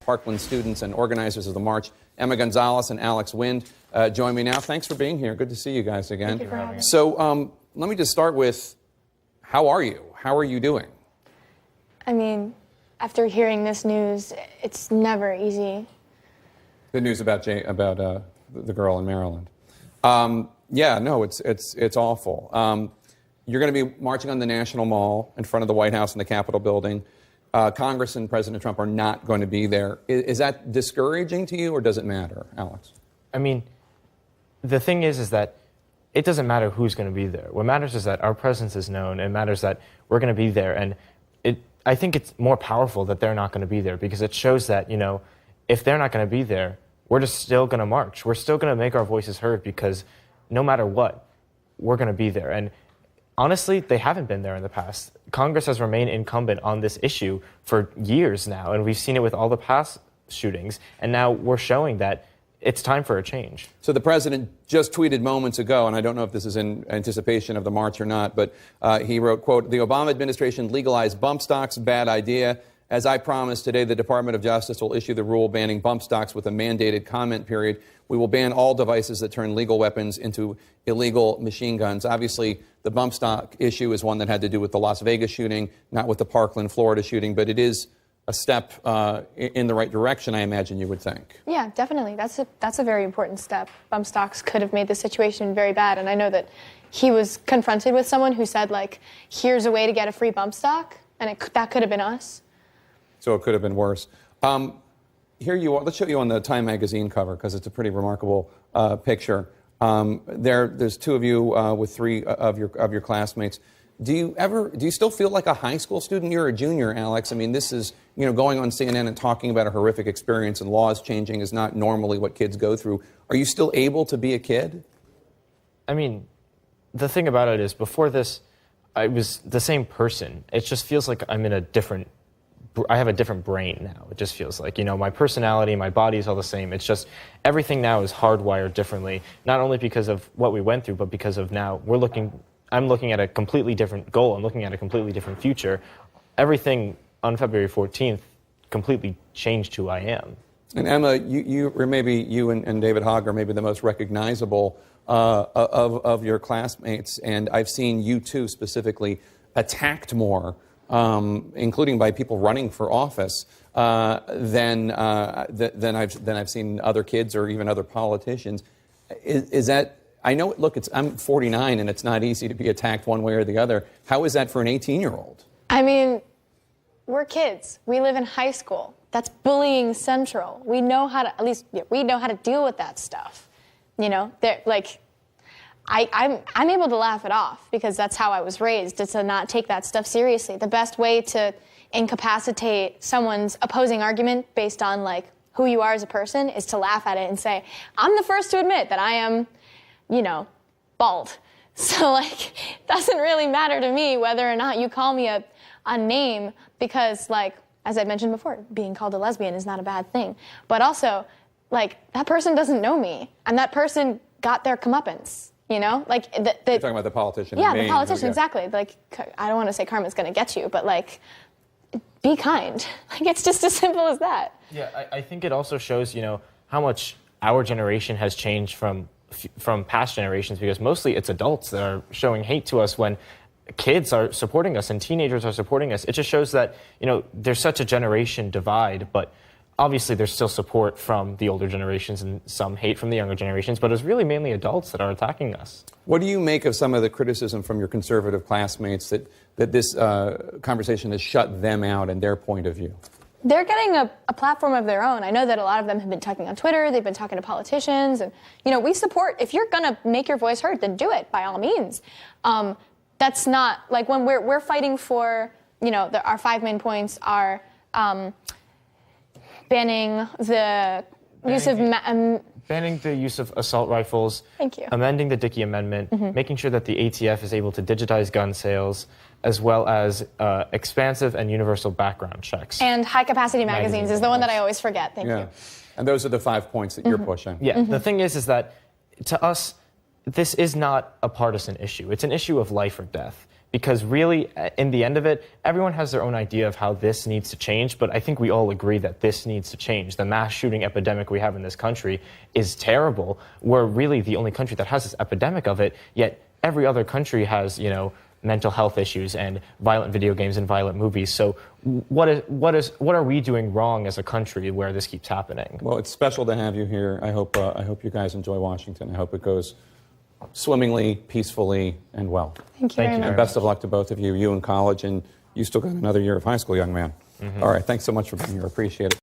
Parkland students and organizers of the march. Emma Gonzalez and Alex Wind join me now. Thanks for being here. Good to see you guys again. Thank you for having me. So let me just start with, how are you? How are you doing? I mean, after hearing this news, it's never easy. The news about the girl in Maryland. Yeah, no, it's awful. You're going to be marching on the National Mall in front of the White House and the Capitol building. Congress and President Trump are not going to be there. Is that discouraging to you, or does it matter, Alex? I mean, the thing is that it doesn't matter who's going to be there. What matters is that our presence is known. It matters that we're going to be there. And I think it's more powerful that they're not going to be there, because it shows that, if they're not going to be there, we're just still going to march. We're still going to make our voices heard, because no matter what, we're going to be there. And honestly, they haven't been there in the past. Congress has remained incumbent on this issue for years now, and we've seen it with all the past shootings, and now we're showing that it's time for a change. So the president just tweeted moments ago, and I don't know if this is in anticipation of the march or not, but he wrote, quote, "The Obama administration legalized bump stocks, bad idea. As I promised, today the Department of Justice will issue the rule banning bump stocks with a mandated comment period. We will ban all devices that turn legal weapons into illegal machine guns." Obviously, the bump stock issue is one that had to do with the Las Vegas shooting, not with the Parkland, Florida shooting, but it is a step in the right direction, I imagine you would think. Yeah, definitely. That's a very important step. Bump stocks could have made the situation very bad, and I know that he was confronted with someone who said, like, here's a way to get a free bump stock, and that could have been us. So it could have been worse. Here you are. Let's show you on the Time magazine cover, because it's a pretty remarkable picture. There's two of you with three of your classmates. Do you still feel like a high school student? You're a junior, Alex. I mean, this is, going on CNN and talking about a horrific experience and laws changing is not normally what kids go through. Are you still able to be a kid? I mean, the thing about it is, before this, I was the same person. It just feels like I have a different brain now. It just feels like, my personality, my body is all the same. It's just everything now is hardwired differently, not only because of what we went through, but because of now I'm looking at a completely different goal. I'm looking at a completely different future. Everything on February 14th completely changed who I am. And Emma, you and David Hogg are maybe the most recognizable of your classmates, and I've seen you two specifically attacked more, including by people running for office, than I've seen other kids or even other politicians. Is that? I know. Look, I'm 49, and it's not easy to be attacked one way or the other. How is that for an 18-year-old? I mean, we're kids. We live in high school. That's bullying central. We know how to we know how to deal with that stuff. I'm able to laugh it off, because that's how I was raised, to not take that stuff seriously. The best way to incapacitate someone's opposing argument based on who you are as a person is to laugh at it and say, I'm the first to admit that I am, bald. So it doesn't really matter to me whether or not you call me a name, because as I mentioned before, being called a lesbian is not a bad thing. But also, that person doesn't know me, and that person got their comeuppance. You're talking about the politician. Yeah, in Maine, the politician, exactly. I don't want to say karma's going to get you, but be kind. It's just as simple as that. Yeah, I think it also shows, how much our generation has changed from past generations, because mostly it's adults that are showing hate to us when kids are supporting us and teenagers are supporting us. It just shows that, there's such a generation divide, but obviously there's still support from the older generations and some hate from the younger generations, but it's really mainly adults that are attacking us. What do you make of some of the criticism from your conservative classmates that this conversation has shut them out and their point of view? They're getting a platform of their own. I know that a lot of them have been talking on Twitter. They've been talking to politicians. And, we support, if you're going to make your voice heard, then do it by all means. That's not, when we're fighting for, our 5 main points are banning the use of assault rifles. Thank you. Amending the Dickey Amendment, making sure that the ATF is able to digitize gun sales, as well as expansive and universal background checks. And high-capacity magazines is the one that I always forget. Thank you. And those are the 5 points that you're pushing. Yeah, the thing is that, to us, this is not a partisan issue. It's an issue of life or death. because really, in the end of it, everyone has their own idea of how this needs to change, but I think we all agree that this needs to change. The mass shooting epidemic we have in this country is terrible. We're really the only country that has this epidemic of it, yet every other country has, mental health issues and violent video games and violent movies. So what are we doing wrong as a country where this keeps happening? Well, it's special to have you here. I hope you guys enjoy Washington. I hope it goes swimmingly, peacefully, and well. Thank you very much. And best of luck to both of you. You in college, and you still got another year of high school, young man. All right, thanks so much for being here. Appreciate it.